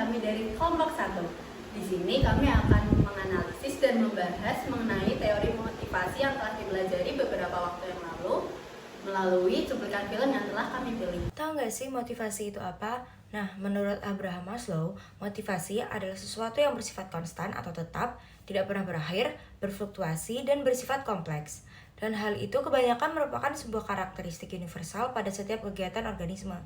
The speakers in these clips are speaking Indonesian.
kami dari kelompok 1. Di sini kami akan menganalisis dan membahas mengenai teori motivasi yang telah dipelajari beberapa waktu yang lalu melalui cuplikan film yang telah kami pilih. Tahu nggak sih motivasi itu apa? Nah, menurut Abraham Maslow, motivasi adalah sesuatu yang bersifat konstan atau tetap, tidak pernah berakhir, berfluktuasi, dan bersifat kompleks. Dan hal itu kebanyakan merupakan sebuah karakteristik universal pada setiap kegiatan organisme.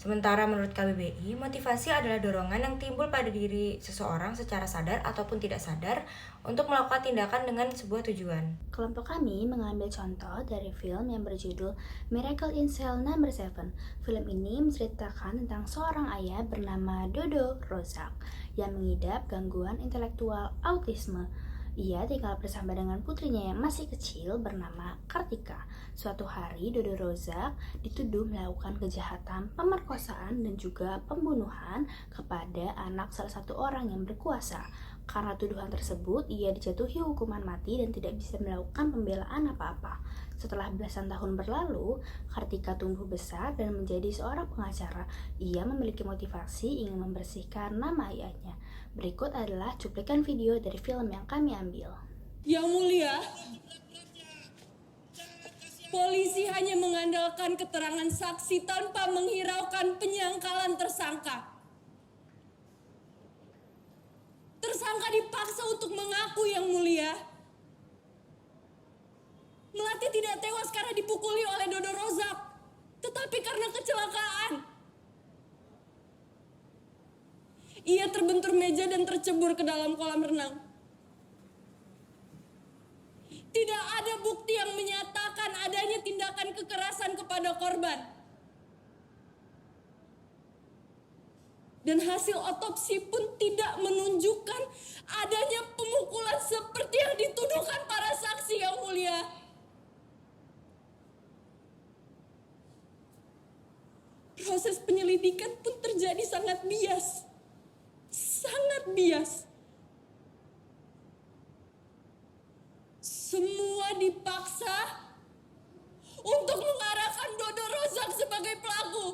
Sementara menurut KBBI, motivasi adalah dorongan yang timbul pada diri seseorang secara sadar ataupun tidak sadar untuk melakukan tindakan dengan sebuah tujuan. Kelompok kami mengambil contoh dari film yang berjudul Miracle in Cell No. 7. Film ini menceritakan tentang seorang ayah bernama Dodo Rozak yang mengidap gangguan intelektual autisme. Ia tinggal bersama dengan putrinya yang masih kecil bernama Kartika. Suatu hari Dodo Rozak dituduh melakukan kejahatan, pemerkosaan, dan juga pembunuhan kepada anak salah satu orang yang berkuasa. Karena tuduhan tersebut, ia dijatuhi hukuman mati dan tidak bisa melakukan pembelaan apa-apa. Setelah belasan tahun berlalu, Kartika tumbuh besar dan menjadi seorang pengacara. Ia memiliki motivasi ingin membersihkan nama ayahnya. Berikut adalah cuplikan video dari film yang kami ambil. Yang mulia, polisi hanya mengandalkan keterangan saksi tanpa menghiraukan penyangkalan tersangka. Tersangka dipaksa untuk mengaku, Yang mulia. Melati tidak tewas karena dipukuli oleh Dodo Rozak, tetapi karena kecelakaan. Ia terbentur meja dan tercebur ke dalam kolam renang. Tidak ada bukti yang menyatakan adanya tindakan kekerasan kepada korban. Dan hasil otopsi pun tidak menunjukkan adanya pemukulan seperti yang dituduhkan para saksi, Yang mulia. Proses penyelidikan pun terjadi sangat bias. Sangat bias. Semua dipaksa untuk mengarahkan Dodo Rozak sebagai pelaku.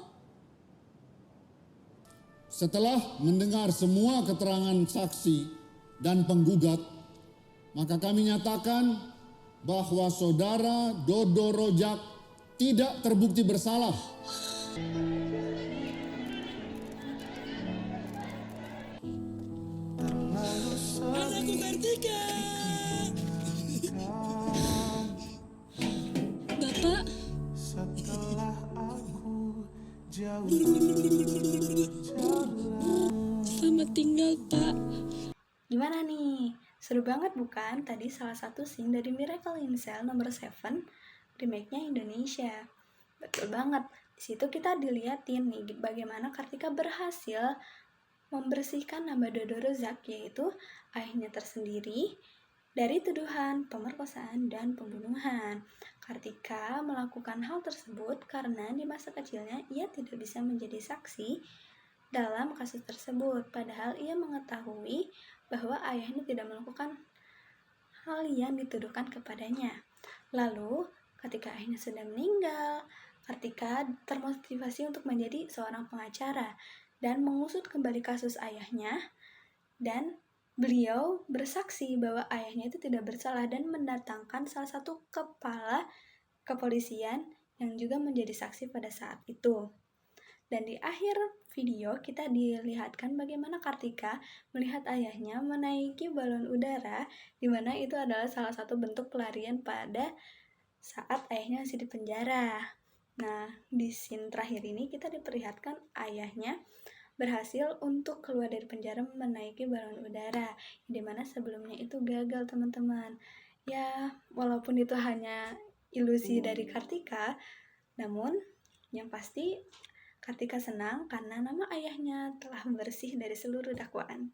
Setelah mendengar semua keterangan saksi dan penggugat, maka kami nyatakan bahwa saudara Dodo Rozak tidak terbukti bersalah. Anakku Kartika. Bapak. Setelah aku jauh Selamat tinggal, Pak. Gimana nih? Seru banget bukan? Tadi salah satu scene dari Miracle in Cell No. 7 remake-nya Indonesia. Betul banget. Di situ kita dilihatin nih bagaimana Kartika berhasil membersihkan nama Dodo Rozak, yaitu ayahnya tersendiri, dari tuduhan pemerkosaan dan pembunuhan. Kartika melakukan hal tersebut karena di masa kecilnya ia tidak bisa menjadi saksi dalam kasus tersebut, padahal ia mengetahui bahwa ayahnya tidak melakukan hal yang dituduhkan kepadanya. Lalu, ketika ayahnya sudah meninggal, Kartika termotivasi untuk menjadi seorang pengacara dan mengusut kembali kasus ayahnya, dan beliau bersaksi bahwa ayahnya itu tidak bersalah dan mendatangkan salah satu kepala kepolisian yang juga menjadi saksi pada saat itu. Dan di akhir video kita dilihatkan bagaimana Kartika melihat ayahnya menaiki balon udara, di mana itu adalah salah satu bentuk pelarian pada saat ayahnya masih di penjara. Nah, di scene terakhir ini kita diperlihatkan ayahnya berhasil untuk keluar dari penjara menaiki balon udara, di mana sebelumnya itu gagal, teman-teman. Ya, walaupun itu hanya ilusi dari Kartika, namun yang pasti Kartika senang karena nama ayahnya telah bersih dari seluruh dakwaan.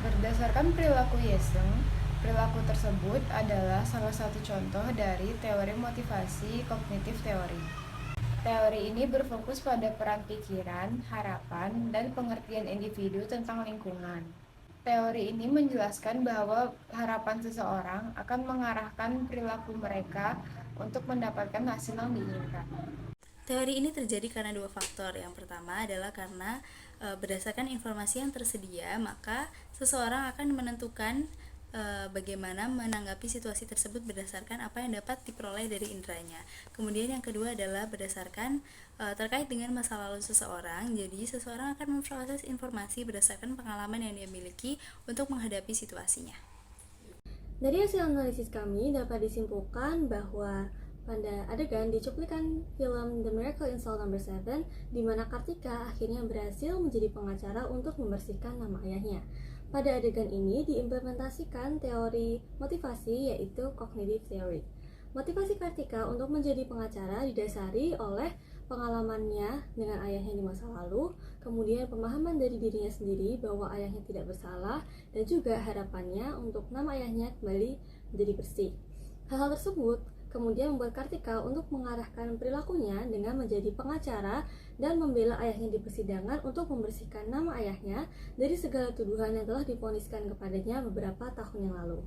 Berdasarkan perilaku Yesung, perilaku tersebut adalah salah satu contoh dari teori motivasi kognitif teori. Teori ini berfokus pada peran pikiran, harapan, dan pengertian individu tentang lingkungan. Teori ini menjelaskan bahwa harapan seseorang akan mengarahkan perilaku mereka untuk mendapatkan hasil yang diinginkan. Teori ini terjadi karena dua faktor. Yang pertama adalah karena berdasarkan informasi yang tersedia, maka seseorang akan menentukan bagaimana menanggapi situasi tersebut berdasarkan apa yang dapat diperoleh dari inderanya. Kemudian yang kedua adalah berdasarkan terkait dengan masa lalu seseorang. Jadi seseorang akan memproses informasi berdasarkan pengalaman yang dia miliki untuk menghadapi situasinya. Dari hasil analisis kami dapat disimpulkan bahwa pada adegan di cuplikan film The Miracle in Cell No. 7, di mana Kartika akhirnya berhasil menjadi pengacara untuk membersihkan nama ayahnya. Pada adegan ini diimplementasikan teori motivasi, yaitu cognitive theory. Motivasi Kartika untuk menjadi pengacara didasari oleh pengalamannya dengan ayahnya di masa lalu, kemudian pemahaman dari dirinya sendiri bahwa ayahnya tidak bersalah, dan juga harapannya untuk nama ayahnya kembali menjadi bersih. Hal-hal tersebut kemudian membuat Kartika untuk mengarahkan perilakunya dengan menjadi pengacara dan membela ayahnya di persidangan untuk membersihkan nama ayahnya dari segala tuduhan yang telah divoniskan kepadanya beberapa tahun yang lalu.